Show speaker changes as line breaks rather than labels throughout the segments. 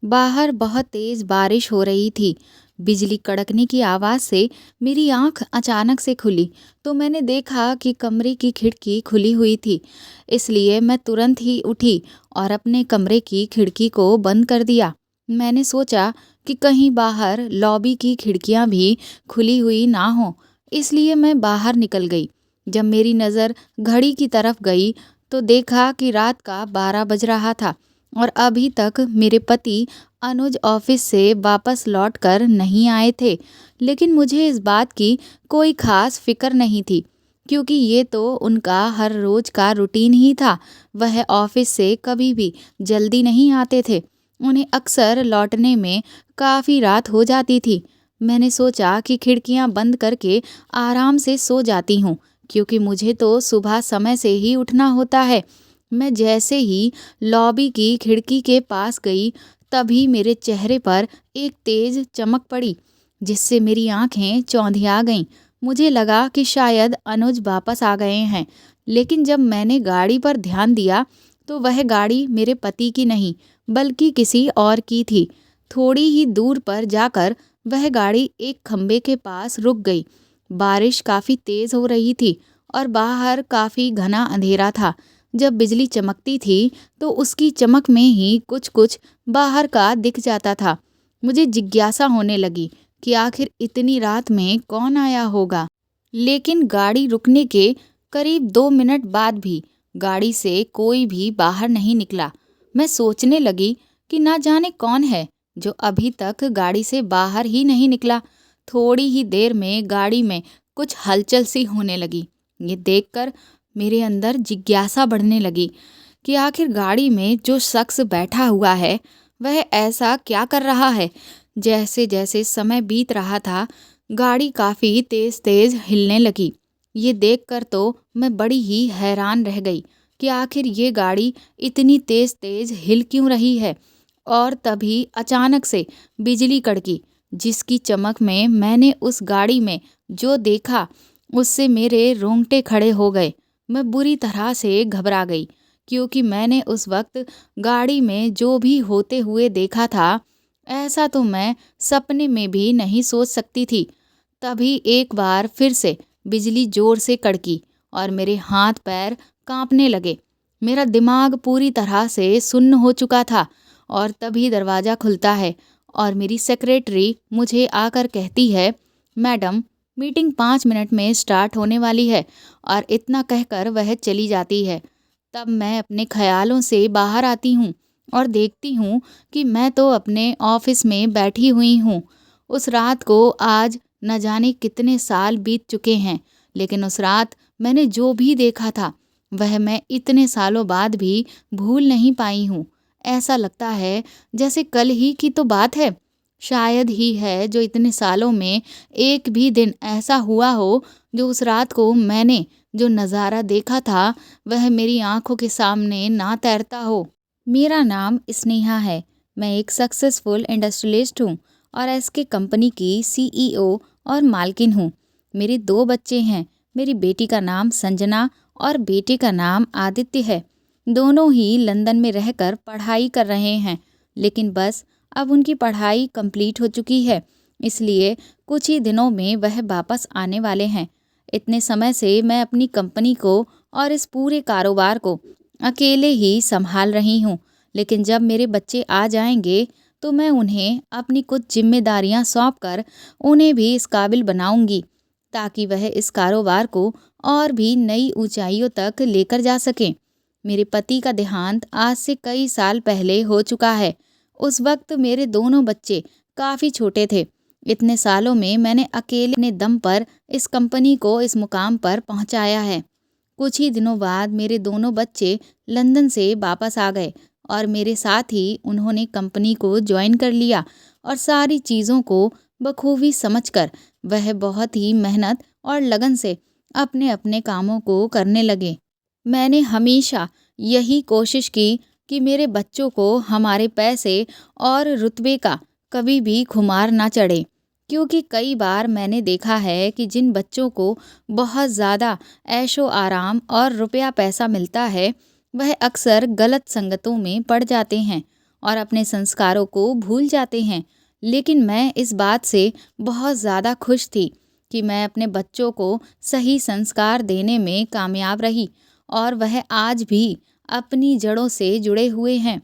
बाहर बहुत तेज बारिश हो रही थी। बिजली कड़कने की आवाज़ से मेरी आंख अचानक से खुली, तो मैंने देखा कि कमरे की खिड़की खुली हुई थी। इसलिए मैं तुरंत ही उठी और अपने कमरे की खिड़की को बंद कर दिया। मैंने सोचा कि कहीं बाहर लॉबी की खिड़कियां भी खुली हुई ना हो, इसलिए मैं बाहर निकल गई। जब मेरी नज़र घड़ी की तरफ गई, तो देखा कि रात का 12 बज रहा था और अभी तक मेरे पति अनुज ऑफिस से वापस लौट कर नहीं आए थे। लेकिन मुझे इस बात की कोई खास फिक्र नहीं थी, क्योंकि ये तो उनका हर रोज का रूटीन ही था। वह ऑफिस से कभी भी जल्दी नहीं आते थे। उन्हें अक्सर लौटने में काफ़ी रात हो जाती थी। मैंने सोचा कि खिड़कियां बंद करके आराम से सो जाती हूँ, क्योंकि मुझे तो सुबह समय से ही उठना होता है। मैं जैसे ही लॉबी की खिड़की के पास गई, तभी मेरे चेहरे पर एक तेज चमक पड़ी, जिससे मेरी आंखें चौंधिया गईं। मुझे लगा कि शायद अनुज वापस आ गए हैं, लेकिन जब मैंने गाड़ी पर ध्यान दिया, तो वह गाड़ी मेरे पति की नहीं, बल्कि किसी और की थी। थोड़ी ही दूर पर जाकर वह गाड़ी एक खंबे के पास रुक गई। बारिश काफ़ी तेज हो रही थी और बाहर काफ़ी घना अंधेरा था। जब बिजली चमकती थी, तो उसकी चमक में ही कुछ कुछ बाहर का दिख जाता था। मुझे जिज्ञासा होने लगी कि आखिर इतनी रात में कौन आया होगा। लेकिन गाड़ी रुकने के करीब 2 मिनट बाद भी गाड़ी से कोई भी बाहर नहीं निकला। मैं सोचने लगी कि ना जाने कौन है जो अभी तक गाड़ी से बाहर ही नहीं निकला। थोड़ी ही देर में गाड़ी में कुछ हलचल सी होने लगी। ये देखकर मेरे अंदर जिज्ञासा बढ़ने लगी कि आखिर गाड़ी में जो शख्स बैठा हुआ है, वह ऐसा क्या कर रहा है। जैसे जैसे समय बीत रहा था, गाड़ी काफ़ी तेज तेज हिलने लगी। ये देखकर तो मैं बड़ी ही हैरान रह गई कि आखिर ये गाड़ी इतनी तेज तेज हिल क्यों रही है। और तभी अचानक से बिजली कड़की, जिसकी चमक में मैंने उस गाड़ी में जो देखा, उससे मेरे रोंगटे खड़े हो गए। मैं बुरी तरह से घबरा गई, क्योंकि मैंने उस वक्त गाड़ी में जो भी होते हुए देखा था, ऐसा तो मैं सपने में भी नहीं सोच सकती थी। तभी एक बार फिर से बिजली जोर से कड़की और मेरे हाथ पैर कांपने लगे। मेरा दिमाग पूरी तरह से सुन्न हो चुका था। और तभी दरवाज़ा खुलता है और मेरी सेक्रेटरी मुझे आकर कहती है, मैडम, मीटिंग 5 मिनट में स्टार्ट होने वाली है। और इतना कहकर वह चली जाती है। तब मैं अपने ख्यालों से बाहर आती हूँ और देखती हूँ कि मैं तो अपने ऑफिस में बैठी हुई हूँ। उस रात को आज न जाने कितने साल बीत चुके हैं, लेकिन उस रात मैंने जो भी देखा था, वह मैं इतने सालों बाद भी भूल नहीं पाई हूँ। ऐसा लगता है जैसे कल ही की तो बात है। शायद ही है जो इतने सालों में एक भी दिन ऐसा हुआ हो जो उस रात को मैंने जो नज़ारा देखा था, वह मेरी आंखों के सामने ना तैरता हो। मेरा नाम स्नेहा है। मैं एक सक्सेसफुल इंडस्ट्रियलिस्ट हूँ और एसके कंपनी की सीईओ और मालकिन हूँ। मेरे 2 बच्चे हैं। मेरी बेटी का नाम संजना और बेटे का नाम आदित्य है। दोनों ही लंदन में रहकर पढ़ाई कर रहे हैं, लेकिन बस अब उनकी पढ़ाई कंप्लीट हो चुकी है, इसलिए कुछ ही दिनों में वह वापस आने वाले हैं। इतने समय से मैं अपनी कंपनी को और इस पूरे कारोबार को अकेले ही संभाल रही हूँ, लेकिन जब मेरे बच्चे आ जाएंगे, तो मैं उन्हें अपनी कुछ जिम्मेदारियां सौंप कर उन्हें भी इस काबिल बनाऊंगी, ताकि वह इस कारोबार को और भी नई ऊंचाइयों तक लेकर जा सकें। मेरे पति का देहांत आज से कई साल पहले हो चुका है। उस वक्त मेरे दोनों बच्चे काफ़ी छोटे थे। इतने सालों में मैंने अकेले अपने दम पर इस कंपनी को इस मुकाम पर पहुंचाया है। कुछ ही दिनों बाद मेरे दोनों बच्चे लंदन से वापस आ गए और मेरे साथ ही उन्होंने कंपनी को ज्वाइन कर लिया और सारी चीज़ों को बखूबी समझकर वह बहुत ही मेहनत और लगन से अपने अपने कामों को करने लगे। मैंने हमेशा यही कोशिश की कि मेरे बच्चों को हमारे पैसे और रुतबे का कभी भी खुमार ना चढ़े, क्योंकि कई बार मैंने देखा है कि जिन बच्चों को बहुत ज़्यादा ऐशो आराम और रुपया पैसा मिलता है, वह अक्सर गलत संगतों में पड़ जाते हैं और अपने संस्कारों को भूल जाते हैं। लेकिन मैं इस बात से बहुत ज़्यादा खुश थी कि मैं अपने बच्चों को सही संस्कार देने में कामयाब रही और वह आज भी अपनी जड़ों से जुड़े हुए हैं।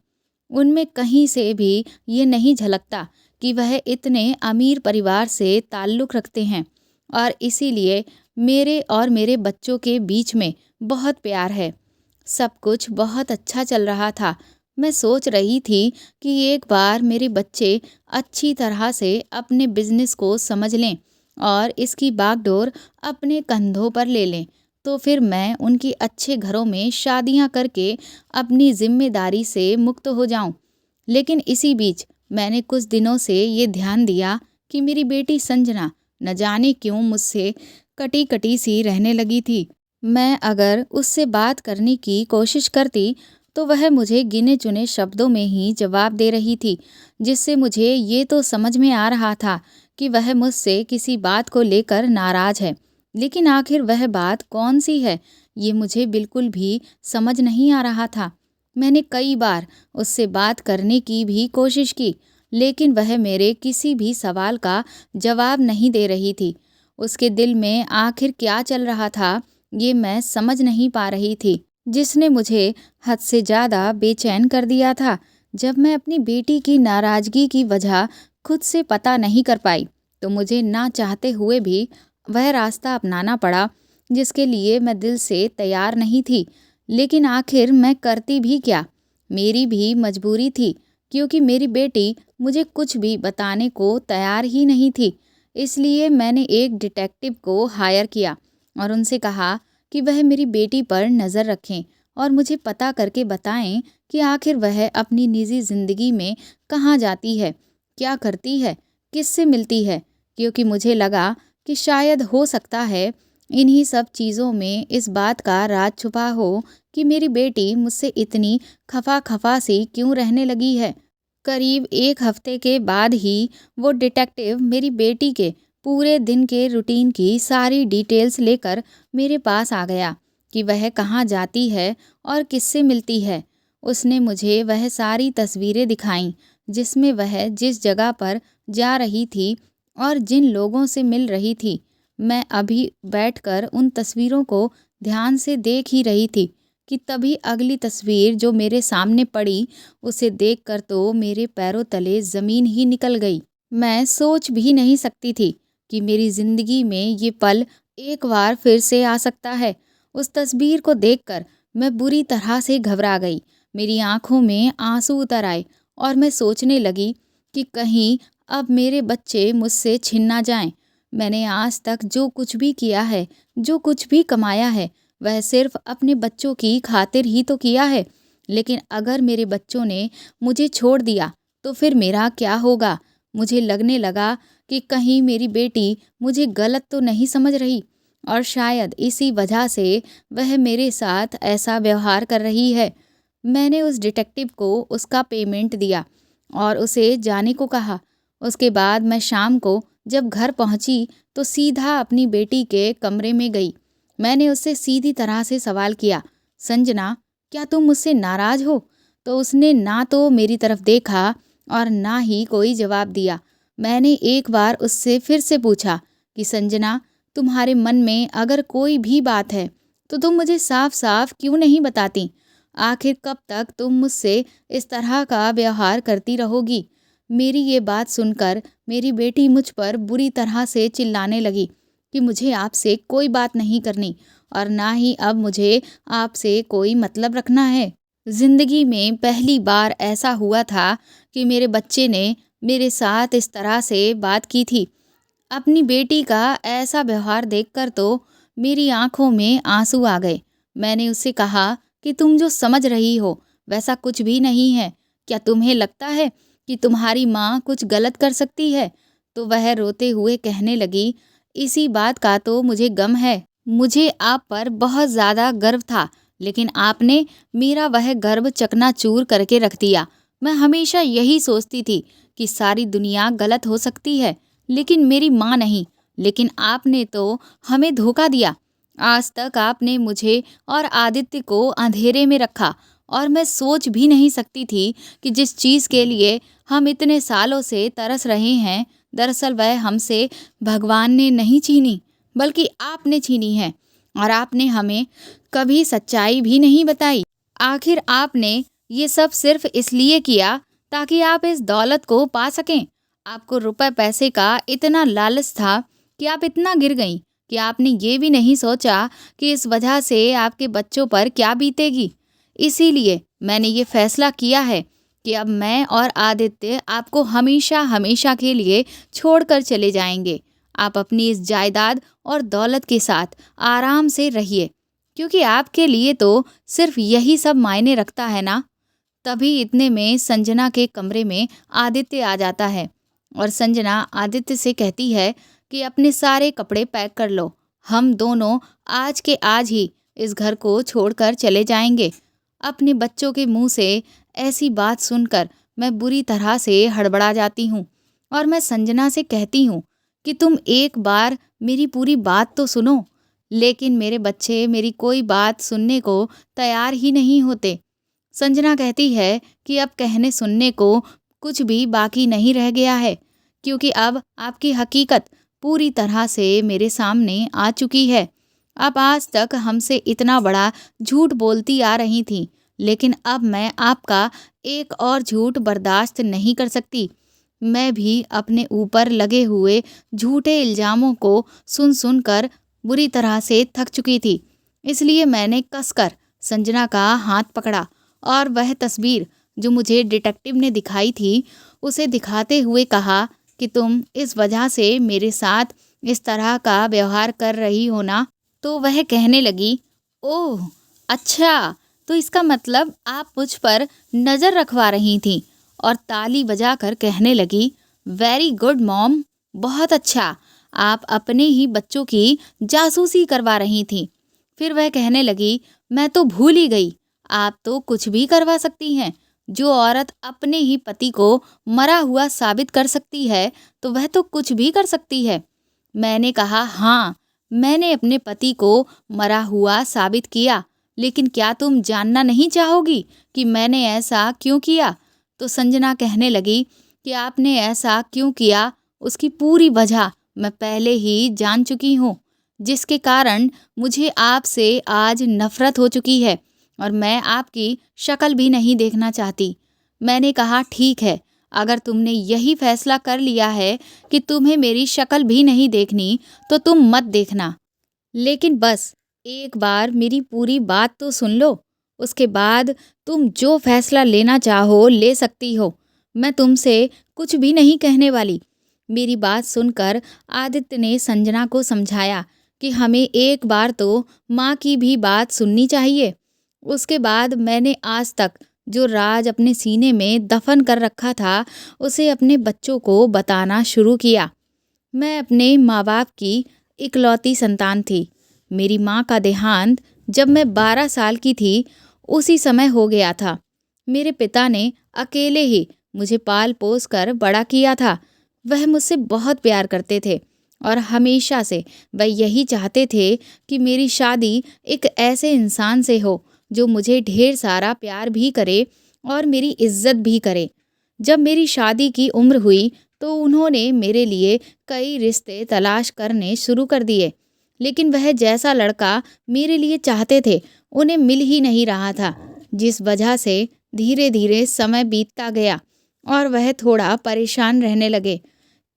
उनमें कहीं से भी ये नहीं झलकता कि वह इतने अमीर परिवार से ताल्लुक़ रखते हैं और इसीलिए मेरे और मेरे बच्चों के बीच में बहुत प्यार है। सब कुछ बहुत अच्छा चल रहा था। मैं सोच रही थी कि एक बार मेरे बच्चे अच्छी तरह से अपने बिज़नेस को समझ लें और इसकी बागडोर अपने कंधों पर ले लें, तो फिर मैं उनकी अच्छे घरों में शादियां करके अपनी ज़िम्मेदारी से मुक्त हो जाऊं। लेकिन इसी बीच मैंने कुछ दिनों से ये ध्यान दिया कि मेरी बेटी संजना न जाने क्यों मुझसे कटी कटी सी रहने लगी थी। मैं अगर उससे बात करने की कोशिश करती तो वह मुझे गिने चुने शब्दों में ही जवाब दे रही थी, जिससे मुझे ये तो समझ में आ रहा था कि वह मुझसे किसी बात को लेकर नाराज़ है। लेकिन आखिर वह बात कौन सी है, ये मुझे बिल्कुल भी समझ नहीं आ रहा था। मैंने कई बार उससे बात करने की भी कोशिश की, लेकिन वह मेरे किसी भी सवाल का जवाब नहीं दे रही थी। उसके दिल में आखिर क्या चल रहा था, ये मैं समझ नहीं पा रही थी, जिसने मुझे हद से ज़्यादा बेचैन कर दिया था। जब मैं अपनी बेटी की नाराज़गी की वजह खुद से पता नहीं कर पाई, तो मुझे ना चाहते हुए भी वह रास्ता अपनाना पड़ा जिसके लिए मैं दिल से तैयार नहीं थी। लेकिन आखिर मैं करती भी क्या? मेरी भी मजबूरी थी, क्योंकि मेरी बेटी मुझे कुछ भी बताने को तैयार ही नहीं थी। इसलिए मैंने एक डिटेक्टिव को हायर किया और उनसे कहा कि वह मेरी बेटी पर नज़र रखें और मुझे पता करके बताएं कि आखिर वह अपनी निजी ज़िंदगी में कहाँ जाती है, क्या करती है, किससे मिलती है। क्योंकि मुझे लगा कि शायद हो सकता है इन्हीं सब चीज़ों में इस बात का राज छुपा हो कि मेरी बेटी मुझसे इतनी खफा खफा सी क्यों रहने लगी है। करीब एक हफ्ते के बाद ही वो डिटेक्टिव मेरी बेटी के पूरे दिन के रूटीन की सारी डिटेल्स लेकर मेरे पास आ गया कि वह कहाँ जाती है और किससे मिलती है। उसने मुझे वह सारी तस्वीरें दिखाईं जिसमें वह जिस जगह पर जा रही थी और जिन लोगों से मिल रही थी। मैं अभी बैठकर उन तस्वीरों को ध्यान से देख ही रही थी कि तभी अगली तस्वीर जो मेरे सामने पड़ी, उसे देखकर तो मेरे पैरों तले ज़मीन ही निकल गई। मैं सोच भी नहीं सकती थी कि मेरी ज़िंदगी में ये पल एक बार फिर से आ सकता है। उस तस्वीर को देखकर मैं बुरी तरह से घबरा गई। मेरी आंखों में आंसू उतर आए और मैं सोचने लगी कि कहीं अब मेरे बच्चे मुझसे छिन ना जाएं। मैंने आज तक जो कुछ भी किया है, जो कुछ भी कमाया है, वह सिर्फ अपने बच्चों की खातिर ही तो किया है। लेकिन अगर मेरे बच्चों ने मुझे छोड़ दिया तो फिर मेरा क्या होगा? मुझे लगने लगा कि कहीं मेरी बेटी मुझे गलत तो नहीं समझ रही और शायद इसी वजह से वह मेरे साथ ऐसा व्यवहार कर रही है। मैंने उस डिटेक्टिव को उसका पेमेंट दिया और उसे जाने को कहा। उसके बाद मैं शाम को जब घर पहुंची तो सीधा अपनी बेटी के कमरे में गई। मैंने उससे सीधी तरह से सवाल किया, संजना, क्या तुम मुझसे नाराज़ हो? तो उसने ना तो मेरी तरफ देखा और ना ही कोई जवाब दिया। मैंने एक बार उससे फिर से पूछा कि संजना, तुम्हारे मन में अगर कोई भी बात है तो तुम मुझे साफ साफ क्यों नहीं बताती? आखिर कब तक तुम मुझसे इस तरह का व्यवहार करती रहोगी? मेरी ये बात सुनकर मेरी बेटी मुझ पर बुरी तरह से चिल्लाने लगी कि मुझे आपसे कोई बात नहीं करनी और ना ही अब मुझे आपसे कोई मतलब रखना है। ज़िंदगी में पहली बार ऐसा हुआ था कि मेरे बच्चे ने मेरे साथ इस तरह से बात की थी। अपनी बेटी का ऐसा व्यवहार देखकर तो मेरी आंखों में आंसू आ गए। मैंने उससे कहा कि तुम जो समझ रही हो वैसा कुछ भी नहीं है। क्या तुम्हें लगता है कि तुम्हारी माँ कुछ गलत कर सकती है? तो वह रोते हुए कहने लगी, इसी बात का तो मुझे गम है। मुझे आप पर बहुत ज़्यादा गर्व था, लेकिन आपने मेरा वह गर्व चकनाचूर करके रख दिया। मैं हमेशा यही सोचती थी कि सारी दुनिया गलत हो सकती है, लेकिन मेरी माँ नहीं। लेकिन आपने तो हमें धोखा दिया। आज तक आपने मुझे और आदित्य को अंधेरे में रखा और मैं सोच भी नहीं सकती थी कि जिस चीज़ के लिए हम इतने सालों से तरस रहे हैं, दरअसल वह हमसे भगवान ने नहीं छीनी, बल्कि आपने छीनी है। और आपने हमें कभी सच्चाई भी नहीं बताई। आखिर आपने ये सब सिर्फ इसलिए किया ताकि आप इस दौलत को पा सकें। आपको रुपए पैसे का इतना लालच था कि आप इतना गिर गईं कि आपने ये भी नहीं सोचा कि इस वजह से आपके बच्चों पर क्या बीतेगी। इसीलिए मैंने ये फैसला किया है कि अब मैं और आदित्य आपको हमेशा हमेशा के लिए छोड़कर चले जाएंगे। आप अपनी इस जायदाद और दौलत के साथ आराम से रहिए, क्योंकि आपके लिए तो सिर्फ यही सब मायने रखता है ना। तभी इतने में संजना के कमरे में आदित्य आ जाता है और संजना आदित्य से कहती है कि अपने सारे कपड़े पैक कर लो, हम दोनों आज के आज ही इस घर को छोड़कर चले जाएंगे। अपने बच्चों के मुंह से ऐसी बात सुनकर मैं बुरी तरह से हड़बड़ा जाती हूँ और मैं संजना से कहती हूँ कि तुम एक बार मेरी पूरी बात तो सुनो। लेकिन मेरे बच्चे मेरी कोई बात सुनने को तैयार ही नहीं होते। संजना कहती है कि अब कहने सुनने को कुछ भी बाकी नहीं रह गया है, क्योंकि अब आपकी हकीकत पूरी तरह से मेरे सामने आ चुकी है। आप आज तक हमसे इतना बड़ा झूठ बोलती आ रही थी, लेकिन अब मैं आपका एक और झूठ बर्दाश्त नहीं कर सकती। मैं भी अपने ऊपर लगे हुए झूठे इल्ज़ामों को सुन सुन कर बुरी तरह से थक चुकी थी। इसलिए मैंने कसकर संजना का हाथ पकड़ा और वह तस्वीर जो मुझे डिटेक्टिव ने दिखाई थी, उसे दिखाते हुए कहा कि तुम इस वजह से मेरे साथ इस तरह का व्यवहार कर रही हो ना। तो वह कहने लगी, ओह अच्छा, तो इसका मतलब आप मुझ पर नज़र रखवा रही थीं। और ताली बजाकर कहने लगी, वेरी गुड मॉम, बहुत अच्छा, आप अपने ही बच्चों की जासूसी करवा रही थीं। फिर वह कहने लगी, मैं तो भूल ही गई, आप तो कुछ भी करवा सकती हैं। जो औरत अपने ही पति को मरा हुआ साबित कर सकती है, तो वह तो कुछ भी कर सकती है। मैंने कहा, हाँ, मैंने अपने पति को मरा हुआ साबित किया, लेकिन क्या तुम जानना नहीं चाहोगी कि मैंने ऐसा क्यों किया? तो संजना कहने लगी कि आपने ऐसा क्यों किया, उसकी पूरी वजह मैं पहले ही जान चुकी हूँ, जिसके कारण मुझे आपसे आज नफरत हो चुकी है और मैं आपकी शक्ल भी नहीं देखना चाहती। मैंने कहा, ठीक है, अगर तुमने यही फैसला कर लिया है कि तुम्हें मेरी शक्ल भी नहीं देखनी, तो तुम मत देखना। लेकिन बस एक बार मेरी पूरी बात तो सुन लो, उसके बाद तुम जो फैसला लेना चाहो ले सकती हो। मैं तुमसे कुछ भी नहीं कहने वाली। मेरी बात सुनकर आदित्य ने संजना को समझाया कि हमें एक बार तो माँ की भी बात सुननी चाहिए। उसके बाद मैंने आज तक जो राज अपने सीने में दफन कर रखा था, उसे अपने बच्चों को बताना शुरू किया। मैं अपने माँ बाप की इकलौती संतान थी। मेरी माँ का देहांत जब मैं 12 साल की थी, उसी समय हो गया था। मेरे पिता ने अकेले ही मुझे पाल पोस कर बड़ा किया था। वह मुझसे बहुत प्यार करते थे और हमेशा से वह यही चाहते थे कि मेरी शादी एक ऐसे इंसान से हो जो मुझे ढेर सारा प्यार भी करे और मेरी इज्जत भी करे। जब मेरी शादी की उम्र हुई तो उन्होंने मेरे लिए कई रिश्ते तलाश करने शुरू कर दिए, लेकिन वह जैसा लड़का मेरे लिए चाहते थे उन्हें मिल ही नहीं रहा था, जिस वजह से धीरे धीरे समय बीतता गया और वह थोड़ा परेशान रहने लगे।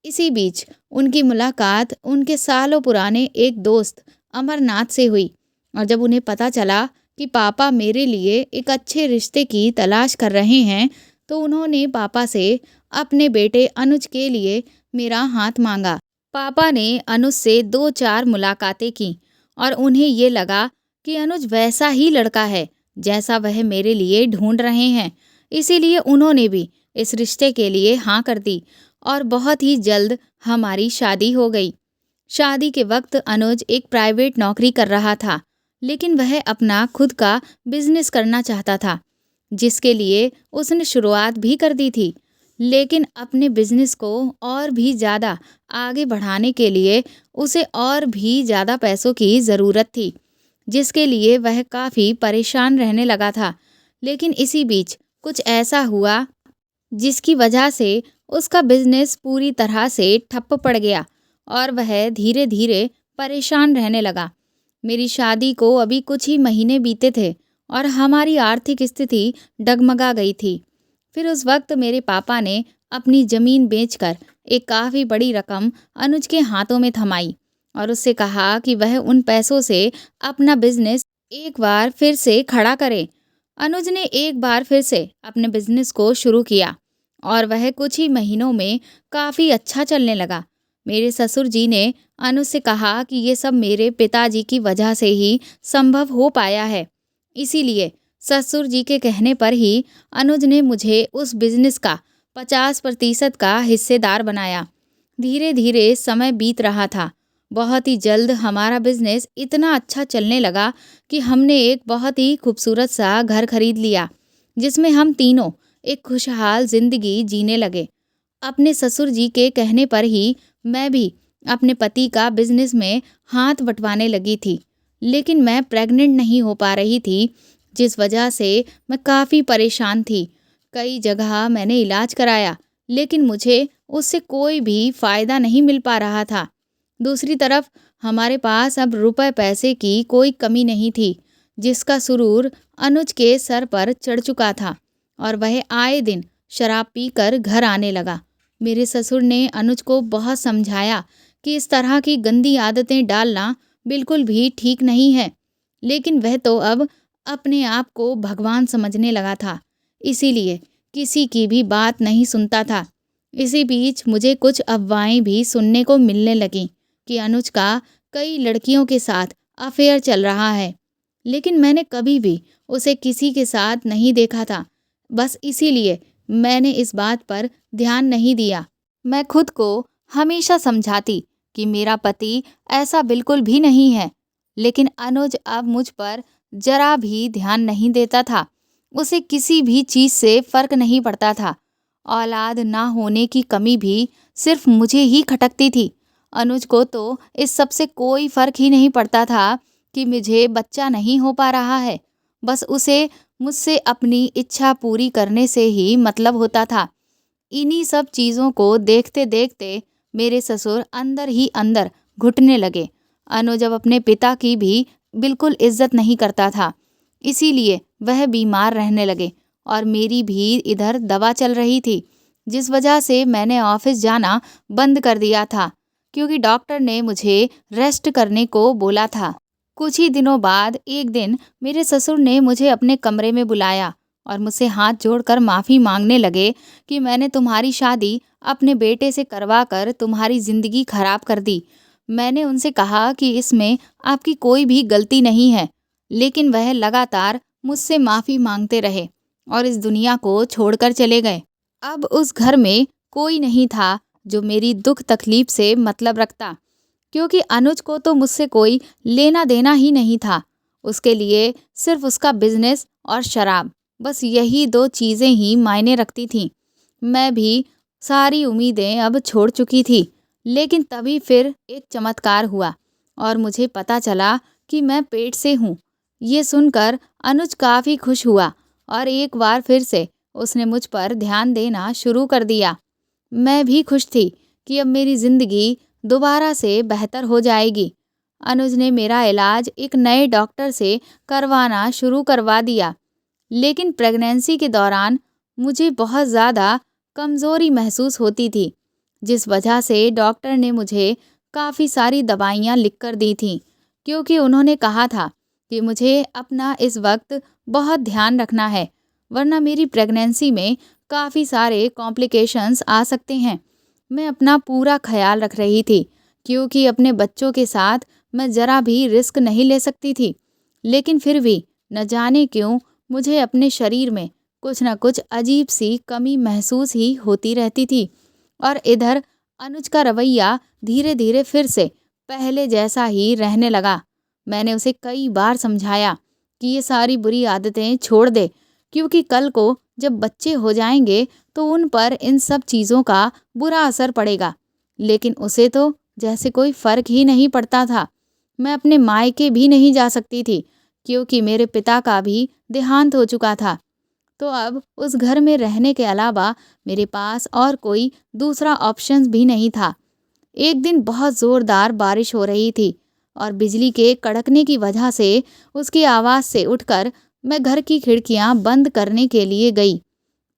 इसी बीच उनकी मुलाकात उनके सालों पुराने एक दोस्त अमरनाथ से हुई और जब उन्हें पता चला कि पापा मेरे लिए एक अच्छे रिश्ते की तलाश कर रहे हैं, तो उन्होंने पापा से अपने बेटे अनुज के लिए मेरा हाथ मांगा। पापा ने अनुज से 2-4 मुलाकातें की और उन्हें ये लगा कि अनुज वैसा ही लड़का है जैसा वह मेरे लिए ढूंढ रहे हैं। इसीलिए उन्होंने भी इस रिश्ते के लिए हाँ कर दी और बहुत ही जल्द हमारी शादी हो गई। शादी के वक्त अनुज एक प्राइवेट नौकरी कर रहा था, लेकिन वह अपना खुद का बिजनेस करना चाहता था, जिसके लिए उसने शुरुआत भी कर दी थी। लेकिन अपने बिजनेस को और भी ज़्यादा आगे बढ़ाने के लिए उसे और भी ज़्यादा पैसों की ज़रूरत थी, जिसके लिए वह काफ़ी परेशान रहने लगा था, लेकिन इसी बीच कुछ ऐसा हुआ जिसकी वजह से उसका बिजनेस पूरी तरह से ठप्प पड़ गया और वह धीरे धीरे परेशान रहने लगा। मेरी शादी को अभी कुछ ही महीने बीते थे और हमारी आर्थिक स्थिति डगमगा गई थी। फिर उस वक्त मेरे पापा ने अपनी ज़मीन बेचकर एक काफ़ी बड़ी रकम अनुज के हाथों में थमाई और उससे कहा कि वह उन पैसों से अपना बिजनेस एक बार फिर से खड़ा करे। अनुज ने एक बार फिर से अपने बिजनेस को शुरू किया और वह कुछ ही महीनों में काफ़ी अच्छा चलने लगा। मेरे ससुर जी ने अनुज से कहा कि ये सब मेरे पिताजी की वजह से ही संभव हो पाया है। इसीलिए ससुर जी के कहने पर ही अनुज ने मुझे उस बिजनेस का 50% का हिस्सेदार बनाया। धीरे धीरे समय बीत रहा था। बहुत ही जल्द हमारा बिजनेस इतना अच्छा चलने लगा कि हमने एक बहुत ही खूबसूरत सा घर खरीद लिया, जिसमें हम तीनों एक खुशहाल जिंदगी जीने लगे। अपने ससुर जी के कहने पर ही मैं भी अपने पति का बिजनेस में हाथ बंटवाने लगी थी, लेकिन मैं प्रेग्नेंट नहीं हो पा रही थी, जिस वजह से मैं काफ़ी परेशान थी। कई जगह मैंने इलाज कराया, लेकिन मुझे उससे कोई भी फ़ायदा नहीं मिल पा रहा था। दूसरी तरफ हमारे पास अब रुपए पैसे की कोई कमी नहीं थी, जिसका सुरूर अनुज के सर पर चढ़ चुका था और वह आए दिन शराब पीकर घर आने लगा। मेरे ससुर ने अनुज को बहुत समझाया कि इस तरह की गंदी आदतें डालना बिल्कुल भी ठीक नहीं है, लेकिन वह तो अब अपने आप को भगवान समझने लगा था, इसीलिए किसी की भी बात नहीं सुनता था। इसी बीच मुझे कुछ अफवाहें भी सुनने को मिलने लगीं कि अनुज का कई लड़कियों के साथ अफेयर चल रहा है, लेकिन मैंने कभी भी उसे किसी के साथ नहीं देखा था। बस इसीलिए मैंने इस बात पर ध्यान नहीं दिया। मैं खुद को हमेशा समझाती कि मेरा पति ऐसा बिल्कुल भी नहीं है, लेकिन अनुज अब मुझ पर जरा भी ध्यान नहीं देता था। उसे किसी भी चीज़ से फर्क नहीं पड़ता था। औलाद ना होने की कमी भी सिर्फ मुझे ही खटकती थी। अनुज को तो इस सब से कोई फर्क ही नहीं पड़ता था कि मुझे बच्चा नहीं हो पा रहा है। बस उसे मुझसे अपनी इच्छा पूरी करने से ही मतलब होता था। इन्हीं सब चीज़ों को देखते देखते मेरे ससुर अंदर ही अंदर घुटने लगे। अनुज अब अपने पिता की भी बिल्कुल इज्जत नहीं करता था, इसीलिए वह बीमार रहने लगे और मेरी भी इधर दवा चल रही थी, जिस वजह से मैंने ऑफिस जाना बंद कर दिया था, क्योंकि डॉक्टर ने मुझे रेस्ट करने को बोला था। कुछ ही दिनों बाद एक दिन मेरे ससुर ने मुझे अपने कमरे में बुलाया और मुझसे हाथ जोड़कर माफ़ी मांगने लगे कि मैंने तुम्हारी शादी अपने बेटे से करवा कर तुम्हारी ज़िंदगी खराब कर दी। मैंने उनसे कहा कि इसमें आपकी कोई भी गलती नहीं है, लेकिन वह लगातार मुझसे माफ़ी मांगते रहे और इस दुनिया को छोड़कर चले गए। अब उस घर में कोई नहीं था जो मेरी दुख तकलीफ से मतलब रखता, क्योंकि अनुज को तो मुझसे कोई लेना देना ही नहीं था। उसके लिए सिर्फ उसका बिजनेस और शराब, बस यही दो चीज़ें ही मायने रखती थीं। मैं भी सारी उम्मीदें अब छोड़ चुकी थी, लेकिन तभी फिर एक चमत्कार हुआ और मुझे पता चला कि मैं पेट से हूँ। ये सुनकर अनुज काफ़ी खुश हुआ और एक बार फिर से उसने मुझ पर ध्यान देना शुरू कर दिया। मैं भी खुश थी कि अब मेरी ज़िंदगी दोबारा से बेहतर हो जाएगी। अनुज ने मेरा इलाज एक नए डॉक्टर से करवाना शुरू करवा दिया, लेकिन प्रेगनेंसी के दौरान मुझे बहुत ज़्यादा कमज़ोरी महसूस होती थी, जिस वजह से डॉक्टर ने मुझे काफ़ी सारी दवाइयाँ लिख कर दी थीं, क्योंकि उन्होंने कहा था कि मुझे अपना इस वक्त बहुत ध्यान रखना है, वरना मेरी प्रेगनेंसी में काफ़ी सारे कॉम्प्लिकेशंस आ सकते हैं। मैं अपना पूरा ख्याल रख रही थी, क्योंकि अपने बच्चों के साथ मैं ज़रा भी रिस्क नहीं ले सकती थी, लेकिन फिर भी न जाने क्यों मुझे अपने शरीर में कुछ न कुछ अजीब सी कमी महसूस ही होती रहती थी। और इधर अनुज का रवैया धीरे धीरे फिर से पहले जैसा ही रहने लगा। मैंने उसे कई बार समझाया कि ये सारी बुरी आदतें छोड़ दे, क्योंकि कल को जब बच्चे हो जाएंगे तो उन पर इन सब चीज़ों का बुरा असर पड़ेगा, लेकिन उसे तो जैसे कोई फ़र्क ही नहीं पड़ता था। मैं अपने मायके भी नहीं जा सकती थी, क्योंकि मेरे पिता का भी देहांत हो चुका था। तो अब उस घर में रहने के अलावा मेरे पास और कोई दूसरा ऑप्शंस भी नहीं था। एक दिन बहुत ज़ोरदार बारिश हो रही थी और बिजली के कड़कने की वजह से उसकी आवाज़ से उठकर मैं घर की खिड़कियां बंद करने के लिए गई।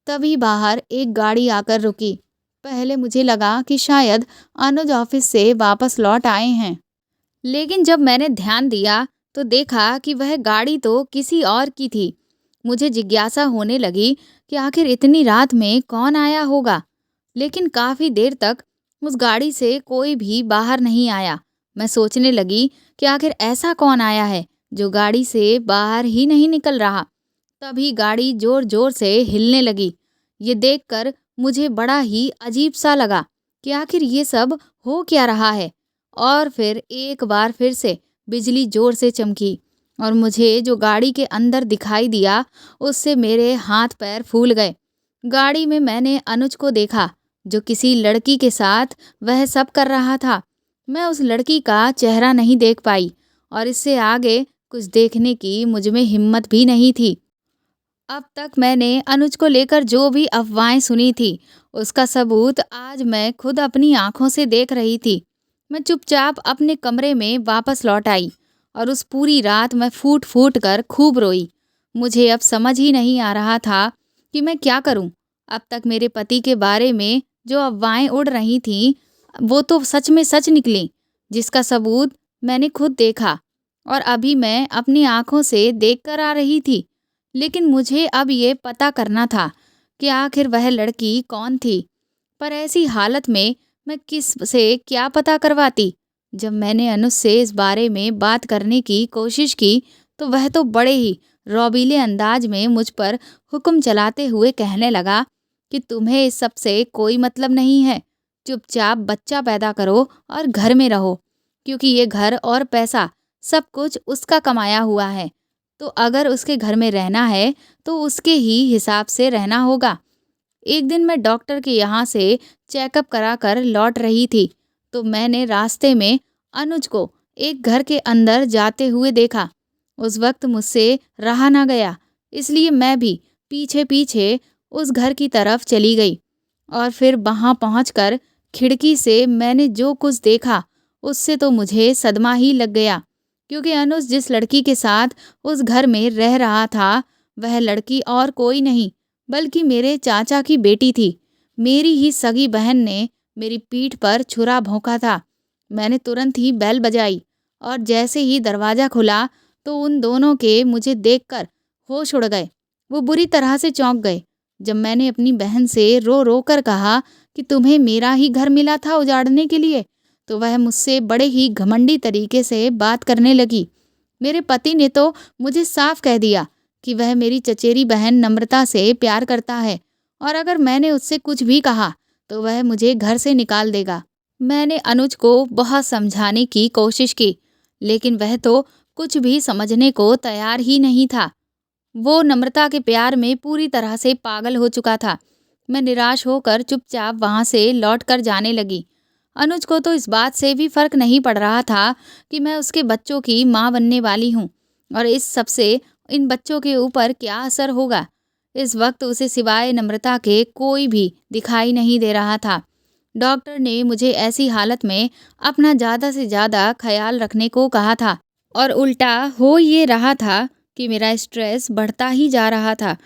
तभी बाहर एक गाड़ी आकर रुकी। पहले मुझे लगा कि शायद अनुज ऑफिस से वापस लौट आए हैं, लेकिन जब मैंने ध्यान दिया तो देखा कि वह गाड़ी तो किसी और की थी। मुझे जिज्ञासा होने लगी कि आखिर इतनी रात में कौन आया होगा, लेकिन काफ़ी देर तक उस गाड़ी से कोई भी बाहर नहीं आया। मैं सोचने लगी कि आखिर ऐसा कौन आया है जो गाड़ी से बाहर ही नहीं निकल रहा। तभी गाड़ी ज़ोर-ज़ोर से हिलने लगी। ये देखकर मुझे बड़ा ही अजीब सा लगा कि आखिर ये सब हो क्या रहा है। और फिर एक बार फिर से बिजली ज़ोर से चमकी और मुझे जो गाड़ी के अंदर दिखाई दिया उससे मेरे हाथ-पैर फूल गए। गाड़ी में मैंने अनुज को देखा, जो किसी लड़की के साथ वह सब कर रहा था। मैं उस लड़की का चेहरा नहीं देख पाई और इससे आगे कुछ देखने की मुझ में हिम्मत भी नहीं थी। अब तक मैंने अनुज को लेकर जो भी अफ़वाहें सुनी थी, उसका सबूत आज मैं खुद अपनी आँखों से देख रही थी। मैं चुपचाप अपने कमरे में वापस लौट आई और उस पूरी रात मैं फूट-फूट कर खूब रोई। मुझे अब समझ ही नहीं आ रहा था कि मैं क्या करूँ? अब तक मेरे पति के बारे में जो अफ़वाहें उड़ रही थीं, वो तो सच में सच निकलीं, जिसका सबूत मैंने खुद देखा और अभी मैं अपनी आँखों से देख कर आ रही थी। लेकिन मुझे अब ये पता करना था कि आखिर वह लड़की कौन थी। पर ऐसी हालत में मैं किस से क्या पता करवाती? जब मैंने अनुज से इस बारे में बात करने की कोशिश की, तो वह तो बड़े ही रौबीले अंदाज में मुझ पर हुक्म चलाते हुए कहने लगा कि तुम्हें इस सब से कोई मतलब नहीं है। चुपचाप बच्चा पैदा करो और घर में रहो, क्योंकि ये घर और पैसा सब कुछ उसका कमाया हुआ है। तो अगर उसके घर में रहना है तो उसके ही हिसाब से रहना होगा। एक दिन मैं डॉक्टर के यहाँ से चेकअप करा कर लौट रही थी, तो मैंने रास्ते में अनुज को एक घर के अंदर जाते हुए देखा। उस वक्त मुझसे रहा ना गया, इसलिए मैं भी पीछे-पीछे उस घर की तरफ चली गई और फिर वहाँ पहुँचकर खिड़की से मैंने जो कुछ देखा, उससे तो मुझे सदमा ही लग गया। क्योंकि अनुज जिस लड़की के साथ उस घर में रह रहा था, वह लड़की और कोई नहीं बल्कि मेरे चाचा की बेटी थी। मेरी ही सगी बहन ने मेरी पीठ पर छुरा भोंका था। मैंने तुरंत ही बेल बजाई और जैसे ही दरवाज़ा खुला तो उन दोनों के मुझे देखकर होश उड़ गए। वो बुरी तरह से चौंक गए। जब मैंने अपनी बहन से रो-रो कर कहा कि तुम्हें मेरा ही घर मिला था उजाड़ने के लिए, तो वह मुझसे बड़े ही घमंडी तरीके से बात करने लगी। मेरे पति ने तो मुझे साफ कह दिया कि वह मेरी चचेरी बहन नम्रता से प्यार करता है और अगर मैंने उससे कुछ भी कहा तो वह मुझे घर से निकाल देगा। मैंने अनुज को बहुत समझाने की कोशिश की, लेकिन वह तो कुछ भी समझने को तैयार ही नहीं था। वो नम्रता के प्यार में पूरी तरह से पागल हो चुका था। मैं निराश होकर चुपचाप वहाँ से लौट कर जाने लगी। अनुज को तो इस बात से भी फर्क नहीं पड़ रहा था कि मैं उसके बच्चों की माँ बनने वाली हूँ और इस सब से इन बच्चों के ऊपर क्या असर होगा। इस वक्त उसे सिवाय नम्रता के कोई भी दिखाई नहीं दे रहा था। डॉक्टर ने मुझे ऐसी हालत में अपना ज़्यादा से ज़्यादा ख्याल रखने को कहा था और उल्टा हो ये रहा था कि मेरा स्ट्रेस बढ़ता ही जा रहा था,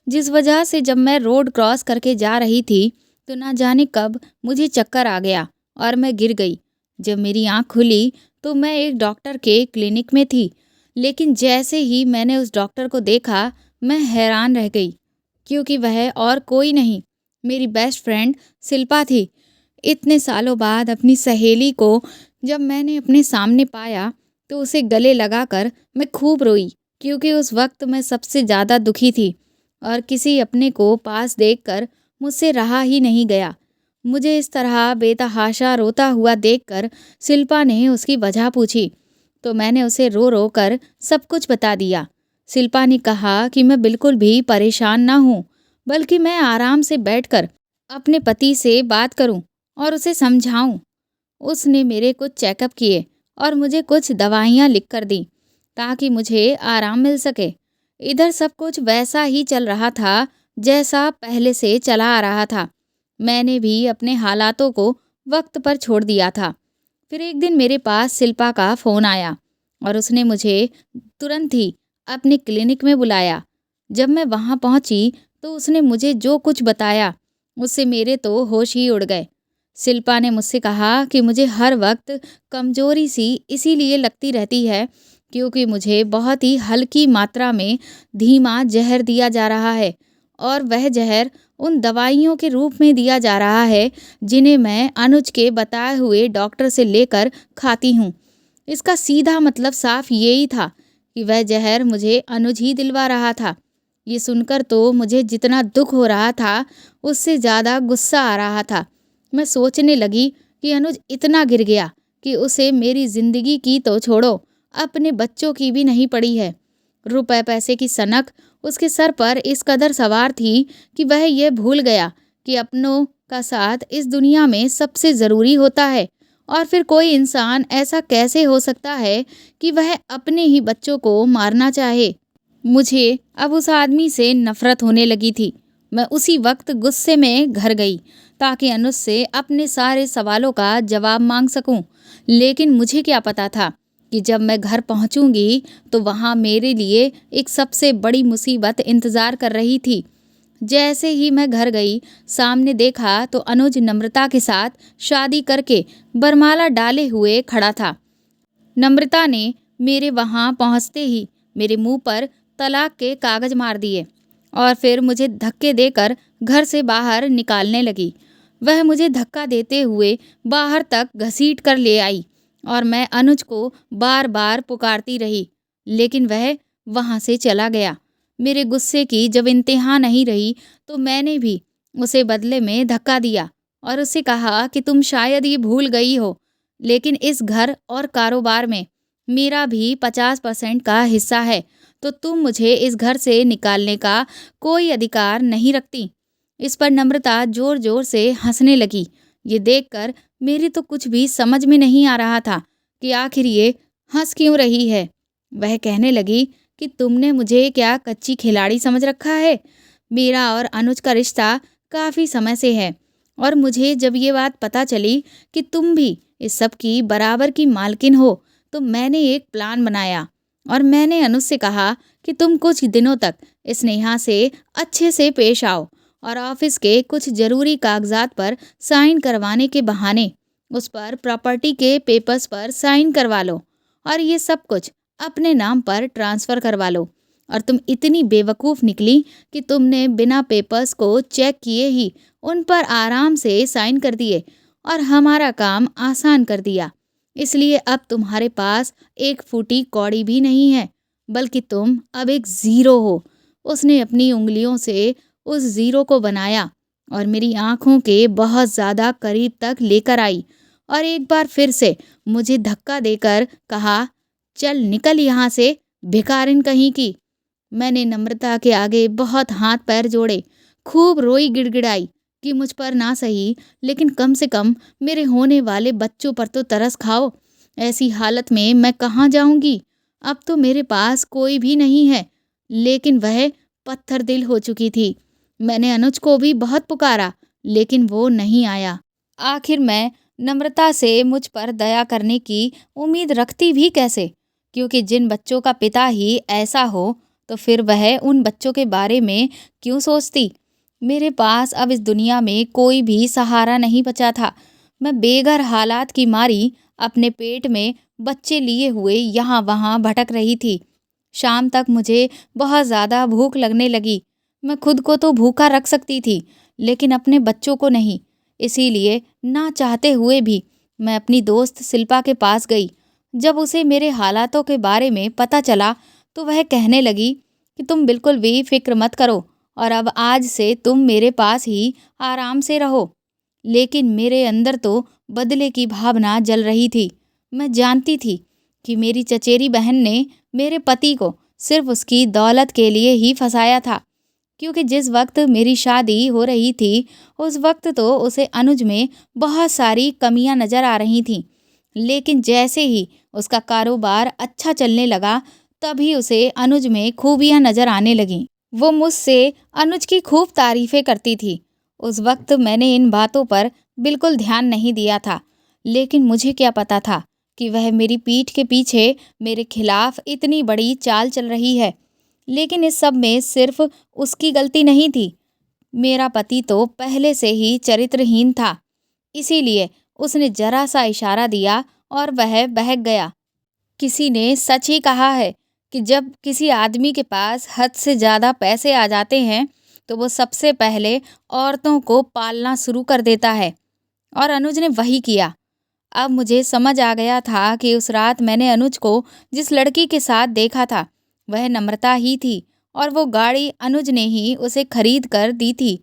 जिस वजह से जब मैं रोड क्रॉस करके जा रही थी तो ना जाने कब मुझे चक्कर आ गया और मैं गिर गई। जब मेरी आँख खुली तो मैं एक डॉक्टर के क्लिनिक में थी, लेकिन जैसे ही मैंने उस डॉक्टर को देखा मैं हैरान रह गई, क्योंकि वह और कोई नहीं, मेरी बेस्ट फ्रेंड शिल्पा थी। इतने सालों बाद अपनी सहेली को जब मैंने अपने सामने पाया तो उसे गले लगाकर मैं खूब रोई, क्योंकि उस वक्त मैं सबसे ज़्यादा दुखी थी और किसी अपने को पास देखकर मुझसे रहा ही नहीं गया। मुझे इस तरह बेतहाशा रोता हुआ देखकर शिल्पा ने उसकी वजह पूछी, तो मैंने उसे रो रो कर सब कुछ बता दिया। शिल्पा ने कहा कि मैं बिल्कुल भी परेशान ना हूँ, बल्कि मैं आराम से बैठकर अपने पति से बात करूँ और उसे समझाऊँ। उसने मेरे कुछ चेकअप किए और मुझे कुछ दवाइयाँ लिख कर दी ताकि मुझे आराम मिल सके। इधर सब कुछ वैसा ही चल रहा था जैसा पहले से चला आ रहा था। मैंने भी अपने हालातों को वक्त पर छोड़ दिया था। फिर एक दिन मेरे पास शिल्पा का फ़ोन आया और उसने मुझे तुरंत ही अपने क्लिनिक में बुलाया। जब मैं वहाँ पहुँची तो उसने मुझे जो कुछ बताया उससे मेरे तो होश ही उड़ गए। शिल्पा ने मुझसे कहा कि मुझे हर वक्त कमज़ोरी सी इसीलिए लगती रहती है क्योंकि मुझे बहुत ही हल्की मात्रा में धीमा जहर दिया जा रहा है और वह जहर उन दवाइयों के रूप में दिया जा रहा है जिन्हें मैं अनुज के बताए हुए डॉक्टर से लेकर खाती हूँ। इसका सीधा मतलब साफ यही था कि वह जहर मुझे अनुज ही दिलवा रहा था। ये सुनकर तो मुझे जितना दुख हो रहा था उससे ज़्यादा गुस्सा आ रहा था। मैं सोचने लगी कि अनुज इतना गिर गया कि उसे मेरी ज़िंदगी की तो छोड़ो, अपने बच्चों की भी नहीं पड़ी है। रुपए पैसे की सनक उसके सर पर इस कदर सवार थी कि वह यह भूल गया कि अपनों का साथ इस दुनिया में सबसे ज़रूरी होता है। और फिर कोई इंसान ऐसा कैसे हो सकता है कि वह अपने ही बच्चों को मारना चाहे। मुझे अब उस आदमी से नफरत होने लगी थी। मैं उसी वक्त गुस्से में घर गई ताकि अनुज से अपने सारे सवालों का जवाब मांग सकूं। लेकिन मुझे क्या पता था कि जब मैं घर पहुंचूंगी तो वहां मेरे लिए एक सबसे बड़ी मुसीबत इंतज़ार कर रही थी। जैसे ही मैं घर गई, सामने देखा तो अनुज नम्रता के साथ शादी करके बरमाला डाले हुए खड़ा था। नम्रता ने मेरे वहाँ पहुँचते ही मेरे मुंह पर तलाक के कागज मार दिए और फिर मुझे धक्के देकर घर से बाहर निकालने लगी। वह मुझे धक्का देते हुए बाहर तक घसीट कर ले आई और मैं अनुज को बार बार पुकारती रही, लेकिन वह वहाँ से चला गया। मेरे गुस्से की जब इंतहा नहीं रही तो मैंने भी उसे बदले में धक्का दिया और उससे कहा कि तुम शायद ये भूल गई हो, लेकिन इस घर और कारोबार में मेरा भी 50% का हिस्सा है, तो तुम मुझे इस घर से निकालने का कोई अधिकार नहीं रखती। इस पर नम्रता जोर जोर से हंसने लगी। ये देखकर मेरी तो कुछ भी समझ में नहीं आ रहा था कि आखिर ये हंस क्यों रही है। वह कहने लगी कि तुमने मुझे क्या कच्ची खिलाड़ी समझ रखा है। मेरा और अनुज का रिश्ता काफ़ी समय से है और मुझे जब ये बात पता चली कि तुम भी इस सब की बराबर की मालकिन हो तो मैंने एक प्लान बनाया और मैंने अनुज से कहा कि तुम कुछ दिनों तक स्नेहा से अच्छे से पेश आओ और ऑफिस के कुछ ज़रूरी कागजात पर साइन करवाने के बहाने उस पर प्रॉपर्टी के पेपर्स पर साइन करवा लो और ये सब कुछ अपने नाम पर ट्रांसफ़र करवा लो। और तुम इतनी बेवकूफ़ निकली कि तुमने बिना पेपर्स को चेक किए ही उन पर आराम से साइन कर दिए और हमारा काम आसान कर दिया। इसलिए अब तुम्हारे पास एक फूटी कौड़ी भी नहीं है, बल्कि तुम अब एक ज़ीरो हो। उसने अपनी उंगलियों से उस ज़ीरो को बनाया और मेरी आंखों के बहुत ज़्यादा करीब तक लेकर आई और एक बार फिर से मुझे धक्का देकर कहा, चल निकल यहाँ से, भिखारिन कहीं की। मैंने नम्रता के आगे बहुत हाथ पैर जोड़े, खूब रोई गिड़गिड़ाई कि मुझ पर ना सही लेकिन कम से कम मेरे होने वाले बच्चों पर तो तरस खाओ। ऐसी हालत में मैं कहाँ जाऊंगी। अब तो मेरे पास कोई भी नहीं है। लेकिन वह पत्थर दिल हो चुकी थी। मैंने अनुज को भी बहुत पुकारा लेकिन वो नहीं आया। आखिर मैं नम्रता से मुझ पर दया करने की उम्मीद रखती भी कैसे, क्योंकि जिन बच्चों का पिता ही ऐसा हो तो फिर वह उन बच्चों के बारे में क्यों सोचती। मेरे पास अब इस दुनिया में कोई भी सहारा नहीं बचा था। मैं बेघर हालात की मारी अपने पेट में बच्चे लिए हुए यहाँ वहाँ भटक रही थी। शाम तक मुझे बहुत ज़्यादा भूख लगने लगी। मैं खुद को तो भूखा रख सकती थी लेकिन अपने बच्चों को नहीं। इसीलिए ना चाहते हुए भी मैं अपनी दोस्त शिल्पा के पास गई। जब उसे मेरे हालातों के बारे में पता चला तो वह कहने लगी कि तुम बिल्कुल भी फिक्र मत करो और अब आज से तुम मेरे पास ही आराम से रहो। लेकिन मेरे अंदर तो बदले की भावना जल रही थी। मैं जानती थी कि मेरी चचेरी बहन ने मेरे पति को सिर्फ उसकी दौलत के लिए ही फंसाया था, क्योंकि जिस वक्त मेरी शादी हो रही थी उस वक्त तो उसे अनुज में बहुत सारी कमियां नज़र आ रही थीं। लेकिन जैसे ही उसका कारोबार अच्छा चलने लगा तभी उसे अनुज में खूबियाँ नज़र आने लगीं। वो मुझसे अनुज की खूब तारीफ़ें करती थी। उस वक़्त मैंने इन बातों पर बिल्कुल ध्यान नहीं दिया था, लेकिन मुझे क्या पता था कि वह मेरी पीठ के पीछे मेरे खिलाफ इतनी बड़ी चाल चल रही है। लेकिन इस सब में सिर्फ़ उसकी गलती नहीं थी। मेरा पति तो पहले से ही चरित्रहीन था, इसीलिए उसने ज़रा-सा इशारा दिया और वह बहक गया। किसी ने सच ही कहा है कि जब किसी आदमी के पास हद से ज़्यादा पैसे आ जाते हैं, तो वो सबसे पहले औरतों को पालना शुरू कर देता है, और अनुज ने वही किया। अब मुझे समझ आ गया था कि उस रात मैंने अनुज को जिस लड़की के साथ देखा था, वह नम्रता ही थी, और वो गाड़ी अनुज ने ही उसे खरीद कर दी थी।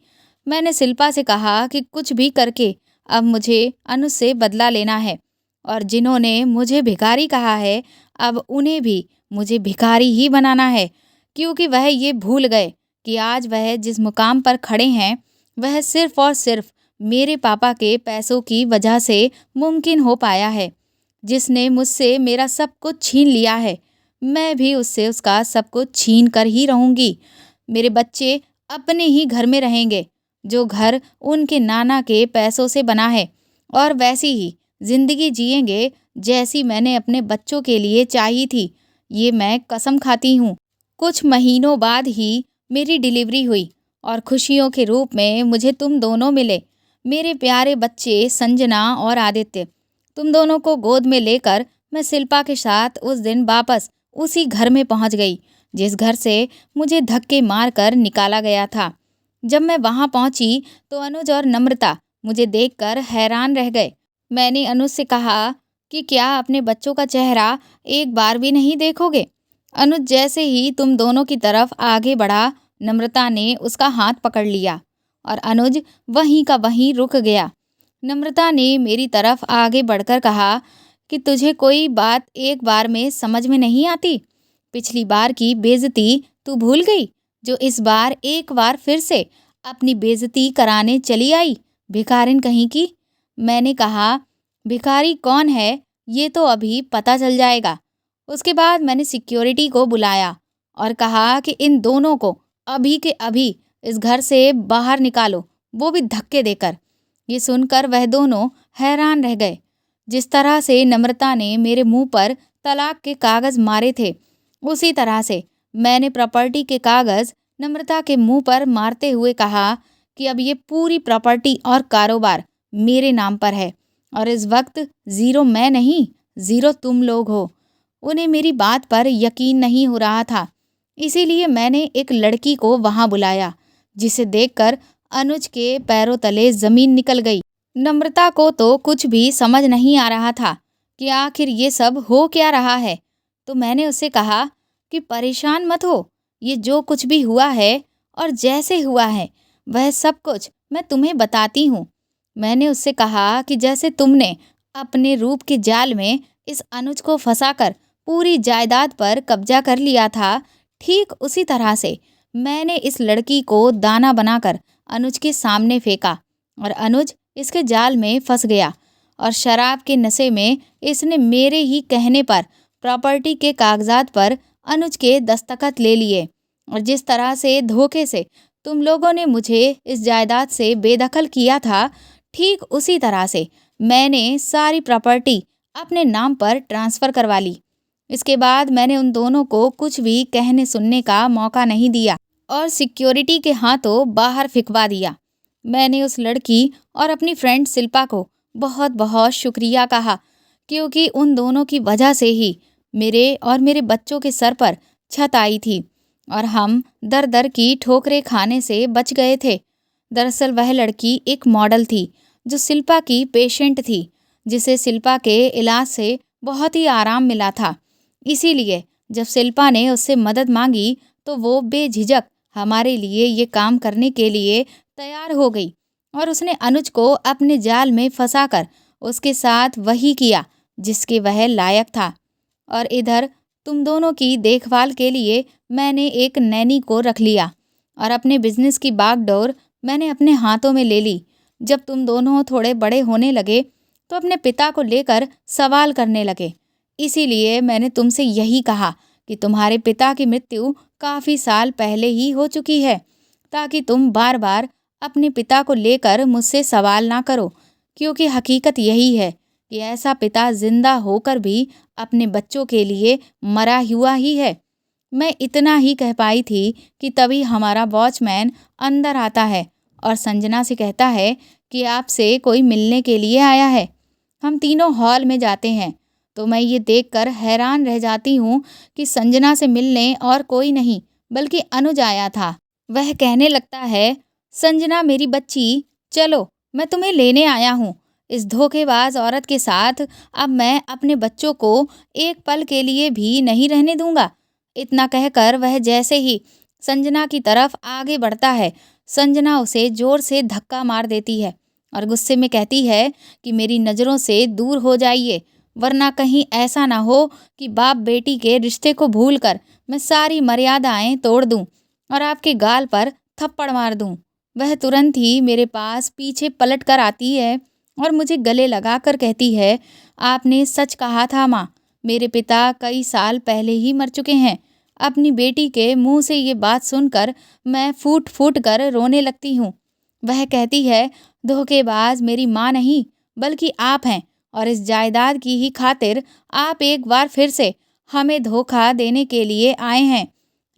मैंने शिल्पा से कहा कि कुछ भी करके अब मुझे अनुज से बदला लेना है, और जिन्होंने मुझे भिखारी कहा है, अब उन्हें भी मुझे भिखारी ही बनाना है, क्योंकि वह ये भूल गए कि आज वह जिस मुकाम पर खड़े हैं, वह सिर्फ़ और सिर्फ़ मेरे पापा के पैसों की वजह से मुमकिन हो पाया है। जिसने मुझसे मेरा सब कुछ छीन लिया है, मैं भी उससे उसका सब कुछ छीन कर ही रहूँगी। मेरे बच्चे अपने ही घर में रहेंगे, जो घर उनके नाना के पैसों से बना है, और वैसी ही ज़िंदगी जिएँगे जैसी मैंने अपने बच्चों के लिए चाही थी। ये मैं कसम खाती हूँ। कुछ महीनों बाद ही मेरी डिलीवरी हुई, और खुशियों के रूप में मुझे तुम दोनों मिले। मेरे प्यारे बच्चे संजना और आदित्य। तुम दोनों को गोद में लेकर मैं शिल्पा के साथ उस दिन वापस उसी घर में पहुंच गई, जिस घर से मुझे धक्के मारकर निकाला गया था। जब मैं वहां पहुंची तो अनुज और नम्रता मुझे देखकर हैरान रह गए। मैंने अनुज से कहा कि क्या अपने बच्चों का चेहरा एक बार भी नहीं देखोगे? अनुज जैसे ही तुम दोनों की तरफ आगे बढ़ा, नम्रता ने उसका हाथ पकड़ लिया, और अनुज वहीं का वहीं रुक गया। नम्रता ने मेरी तरफ आगे बढ़कर कहा कि तुझे कोई बात एक बार में समझ में नहीं आती? पिछली बार की बेइज्जती तू भूल गई, जो इस बार एक बार फिर से अपनी बेइज्जती कराने चली आई, भिखारिन कहीं की। मैंने कहा, भिखारी कौन है ये तो अभी पता चल जाएगा। उसके बाद मैंने सिक्योरिटी को बुलाया और कहा कि इन दोनों को अभी के अभी इस घर से बाहर निकालो, वो भी धक्के देकर। ये सुनकर वह दोनों हैरान रह गए। जिस तरह से नम्रता ने मेरे मुंह पर तलाक के कागज़ मारे थे, उसी तरह से मैंने प्रॉपर्टी के कागज़ नम्रता के मुंह पर मारते हुए कहा कि अब ये पूरी प्रॉपर्टी और कारोबार मेरे नाम पर है, और इस वक्त ज़ीरो मैं नहीं, ज़ीरो तुम लोग हो। उन्हें मेरी बात पर यकीन नहीं हो रहा था, इसीलिए मैंने एक लड़की को वहां बुलाया, जिसे देखकर अनुज के पैरों तले जमीन निकल गई। नम्रता को तो कुछ भी समझ नहीं आ रहा था कि आखिर ये सब हो क्या रहा है। तो मैंने उससे कहा कि परेशान मत हो, ये जो कुछ भी हुआ है और जैसे हुआ है, वह सब कुछ मैं तुम्हें बताती हूँ। मैंने उससे कहा कि जैसे तुमने अपने रूप के जाल में इस अनुज को फंसाकर पूरी जायदाद पर कब्जा कर लिया था, ठीक उसी तरह से मैंने इस लड़की को दाना बनाकर अनुज के सामने फेंका, और अनुज इसके जाल में फंस गया, और शराब के नशे में इसने मेरे ही कहने पर प्रॉपर्टी के कागजात पर अनुज के दस्तखत ले लिए। और जिस तरह से धोखे से तुम लोगों ने मुझे इस जायदाद से बेदखल किया था, ठीक उसी तरह से मैंने सारी प्रॉपर्टी अपने नाम पर ट्रांसफ़र करवा ली। इसके बाद मैंने उन दोनों को कुछ भी कहने सुनने का मौका नहीं दिया, और सिक्योरिटी के हाथों बाहर फिकवा दिया। मैंने उस लड़की और अपनी फ्रेंड शिल्पा को बहुत बहुत शुक्रिया कहा, क्योंकि उन दोनों की वजह से ही मेरे और मेरे बच्चों के सर पर छत आई थी, और हम दर दर की ठोकरें खाने से बच गए थे। दरअसल वह लड़की एक मॉडल थी, जो शिल्पा की पेशेंट थी, जिसे शिल्पा के इलाज से बहुत ही आराम मिला था। इसीलिए जब शिल्पा ने उससे मदद मांगी, तो वो बेझिझक हमारे लिए ये काम करने के लिए तैयार हो गई, और उसने अनुज को अपने जाल में फंसाकर उसके साथ वही किया जिसके वह लायक था। और इधर तुम दोनों की देखभाल के लिए मैंने एक नैनी को रख लिया, और अपने बिजनेस की बागडोर मैंने अपने हाथों में ले ली। जब तुम दोनों थोड़े बड़े होने लगे, तो अपने पिता को लेकर सवाल करने लगे। इसीलिए मैंने तुमसे यही कहा कि तुम्हारे पिता की मृत्यु काफ़ी साल पहले ही हो चुकी है, ताकि तुम बार बार अपने पिता को लेकर मुझसे सवाल ना करो, क्योंकि हकीकत यही है कि ऐसा पिता जिंदा होकर भी अपने बच्चों के लिए मरा हुआ ही है। मैं इतना ही कह पाई थी कि तभी हमारा वॉचमैन अंदर आता है और संजना से कहता है कि आपसे कोई मिलने के लिए आया है। हम तीनों हॉल में जाते हैं तो मैं ये देखकर हैरान रह जाती हूँ कि संजना से मिलने और कोई नहीं बल्कि अनुज आया था। वह कहने लगता है, संजना मेरी बच्ची, चलो मैं तुम्हें लेने आया हूँ। इस धोखेबाज औरत के साथ अब मैं अपने बच्चों को एक पल के लिए भी नहीं रहने दूंगा। इतना कहकर वह जैसे ही संजना की तरफ आगे बढ़ता है, संजना उसे जोर से धक्का मार देती है और गुस्से में कहती है कि मेरी नज़रों से दूर हो जाइए, वरना कहीं ऐसा ना हो कि बाप बेटी के रिश्ते को भूलकर मैं सारी मर्यादाएं तोड़ दूं और आपके गाल पर थप्पड़ मार दूं। वह तुरंत ही मेरे पास पीछे पलट कर आती है और मुझे गले लगाकर कहती है, आपने सच कहा था माँ, मेरे पिता कई साल पहले ही मर चुके हैं। अपनी बेटी के मुंह से ये बात सुनकर मैं फूट फूट कर रोने लगती हूँ। वह कहती है, धोखेबाज मेरी माँ नहीं बल्कि आप हैं और इस जायदाद की ही खातिर आप एक बार फिर से हमें धोखा देने के लिए आए हैं।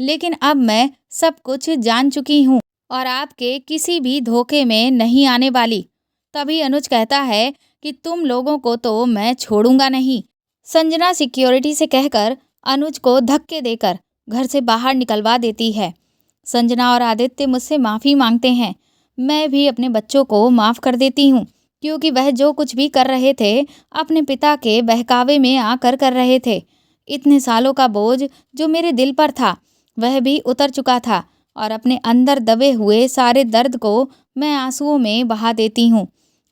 लेकिन अब मैं सब कुछ जान चुकी हूँ और आपके किसी भी धोखे में नहीं आने वाली। तभी अनुज कहता है कि तुम लोगों को तो मैं छोड़ूंगा नहीं। संजना सिक्योरिटी से कहकर अनुज को धक्के देकर घर से बाहर निकलवा देती है। संजना और आदित्य मुझसे माफ़ी मांगते हैं। मैं भी अपने बच्चों को माफ़ कर देती हूँ, क्योंकि वह जो कुछ भी कर रहे थे अपने पिता के बहकावे में आकर कर रहे थे। इतने सालों का बोझ जो मेरे दिल पर था वह भी उतर चुका था और अपने अंदर दबे हुए सारे दर्द को मैं आंसुओं में बहा देती हूँ।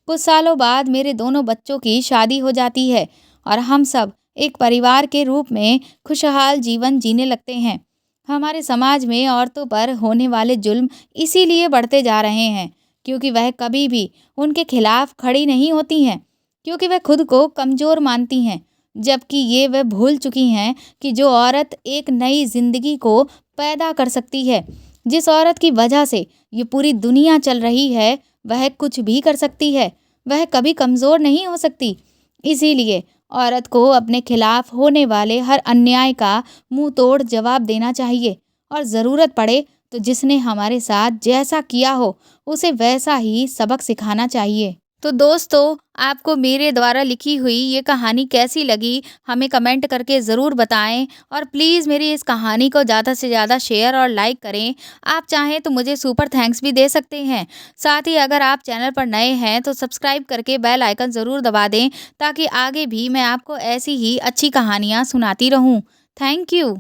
कुछ सालों बाद मेरे दोनों बच्चों की शादी हो जाती है और हम सब एक परिवार के रूप में खुशहाल जीवन जीने लगते हैं। हमारे समाज में औरतों पर होने वाले जुल्म इसीलिए बढ़ते जा रहे हैं क्योंकि वह कभी भी उनके खिलाफ खड़ी नहीं होती हैं, क्योंकि वह खुद को कमज़ोर मानती हैं, जबकि ये वह भूल चुकी हैं कि जो औरत एक नई ज़िंदगी को पैदा कर सकती है, जिस औरत की वजह से ये पूरी दुनिया चल रही है, वह कुछ भी कर सकती है, वह कभी कमज़ोर नहीं हो सकती। इसीलिए औरत को अपने खिलाफ होने वाले हर अन्याय का मुंह तोड़ जवाब देना चाहिए और ज़रूरत पड़े तो जिसने हमारे साथ जैसा किया हो उसे वैसा ही सबक सिखाना चाहिए। तो दोस्तों, आपको मेरे द्वारा लिखी हुई ये कहानी कैसी लगी हमें कमेंट करके ज़रूर बताएं और प्लीज़ मेरी इस कहानी को ज़्यादा से ज़्यादा शेयर और लाइक करें। आप चाहें तो मुझे सुपर थैंक्स भी दे सकते हैं। साथ ही अगर आप चैनल पर नए हैं तो सब्सक्राइब करके बेल आइकन ज़रूर दबा दें, ताकि आगे भी मैं आपको ऐसी ही अच्छी कहानियाँ सुनाती रहूँ। Thank you.